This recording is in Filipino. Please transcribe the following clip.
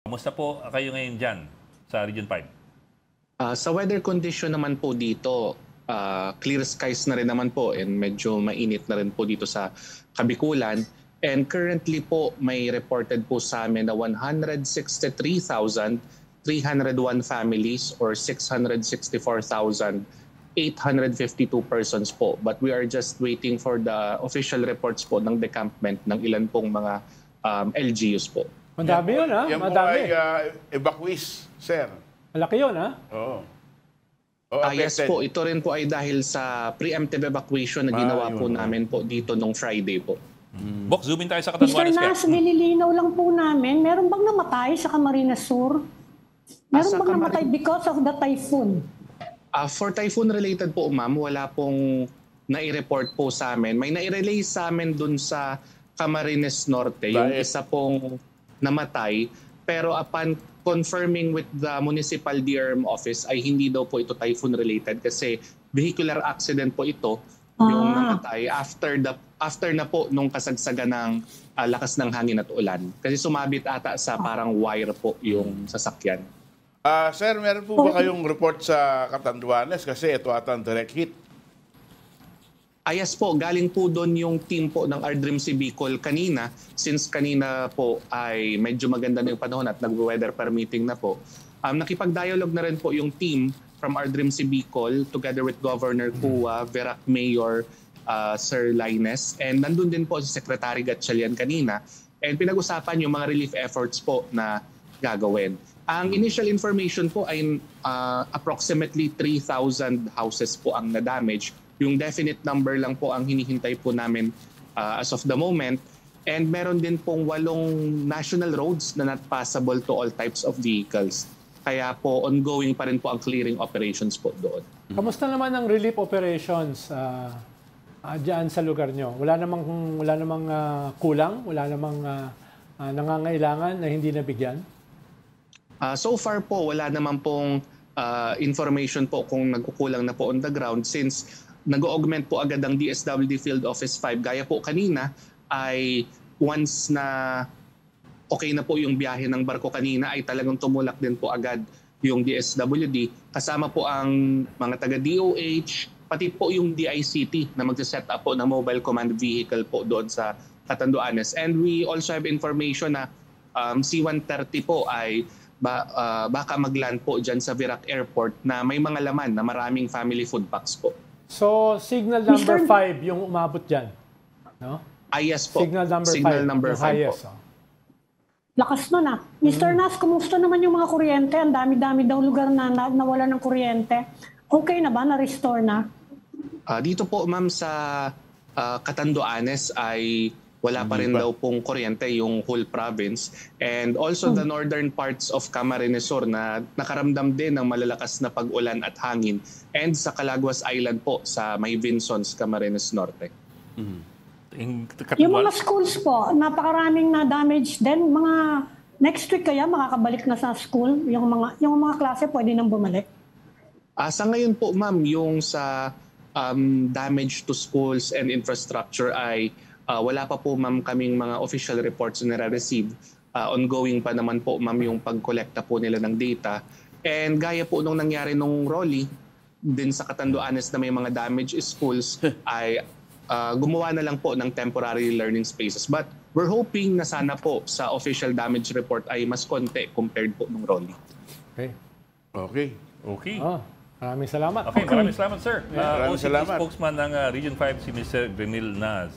Kamusta po kayo ngayon dyan sa Region 5? Sa weather condition naman po dito, clear skies na rin naman po and medyo mainit na rin po dito sa Kabikulan. And currently po may reported po sa amin na 163,301 families or 664,852 persons po. But we are just waiting for the official reports po ng decampment ng ilan pong mga LGUs po. Madami yun, ha? Yan po Madami. ay evacuees, sir. Malaki yun, ha? Oo. Yes po, ito rin po ay dahil sa preemptive evacuation na ginawa po namin po dito nung Friday po. Bok, zoom in tayo sa Mr. Catanduanes. Nas, nililinaw lang po namin, meron bang namatay sa Camarines Sur? Meron Sa bang namatay because of the typhoon? For typhoon related po, ma'am, wala pong nai-report po sa amin. May nai-release sa amin dun sa Camarines Norte, yung isa pong namatay. Pero upon confirming with the municipal DRM office ay hindi daw po ito typhoon related kasi vehicular accident po ito yung namatay after na po nung kasagsagan ng lakas ng hangin at ulan. Kasi sumabit ata sa parang wire po yung sasakyan. Sir, meron po ba kayong report sa Catanduanes? Kasi ito ata ang direct hit. Yes po, galing po doon yung team po ng RDRIMC Bicol kanina. Since kanina po ay medyo maganda na yung panahon at nag-weather permitting na po. Nakipag-dialogue na rin po yung team from RDRIMC Bicol together with Governor Cua, Verac Mayor Sir Laines. And nandun din po si Secretary Gatchalian kanina. And pinag-usapan yung mga relief efforts po na gagawin. Ang initial information po ay approximately 3,000 houses po ang na-damage. Yung definite number lang po ang hinihintay po namin as of the moment. And meron din pong 8 national roads na not passable to all types of vehicles. Kaya po ongoing pa rin po ang clearing operations po doon. Kamusta naman ang relief operations dyan sa lugar nyo? Wala namang kulang? Wala namang nangangailangan na hindi nabigyan? So far po, wala naman pong information po kung nagkukulang na po on the ground since nag-augment po agad ang DSWD Field Office 5. Gaya po kanina ay once na okay na po yung biyahe ng barko kanina ay talagang tumulak din po agad yung DSWD. Kasama po ang mga taga-DOH, pati po yung DICT na magsiset up po ng mobile command vehicle po doon sa Catanduanes. And we also have information na C-130 po ay baka mag-land po dyan sa Verac Airport na may mga laman na maraming family food packs po. So, signal number 5 yung umabot dyan, no? Yes po. Signal number 5. Signal number 5 po. Lakas nun Mr. Nas, kumusta naman yung mga kuryente? Ang dami-dami daw lugar na nawala ng kuryente. Okay na ba? Na-restore na? Dito po, ma'am, sa Catanduanes ay wala pa rin daw pong kuryente yung whole province. And also the northern parts of Camarines Sur na nakaramdam din ng malalakas na pag-ulan at hangin. And sa Calaguas Island po sa May Vinsons, Camarines Norte. Yung mga schools po, napakaraming na-damage din. Mga next week kaya makakabalik na sa school? Yung mga klase pwede nang bumalik? Sa ngayon po, ma'am, yung sa damage to schools and infrastructure ay wala pa po, ma'am, kaming mga official reports na nare-receive. Ongoing pa naman po, ma'am, yung pag-collecta po nila ng data. And gaya po nung nangyari nung Rolly, din sa Catanduanes na may mga damaged schools, ay gumawa na lang po ng temporary learning spaces. But we're hoping na sana po sa official damage report ay mas konti compared po nung Rolly. Okay. Maraming salamat. Okay, maraming salamat, sir. Maraming salamat. Spokesman ng Region 5 si Mr. Grenil Nas.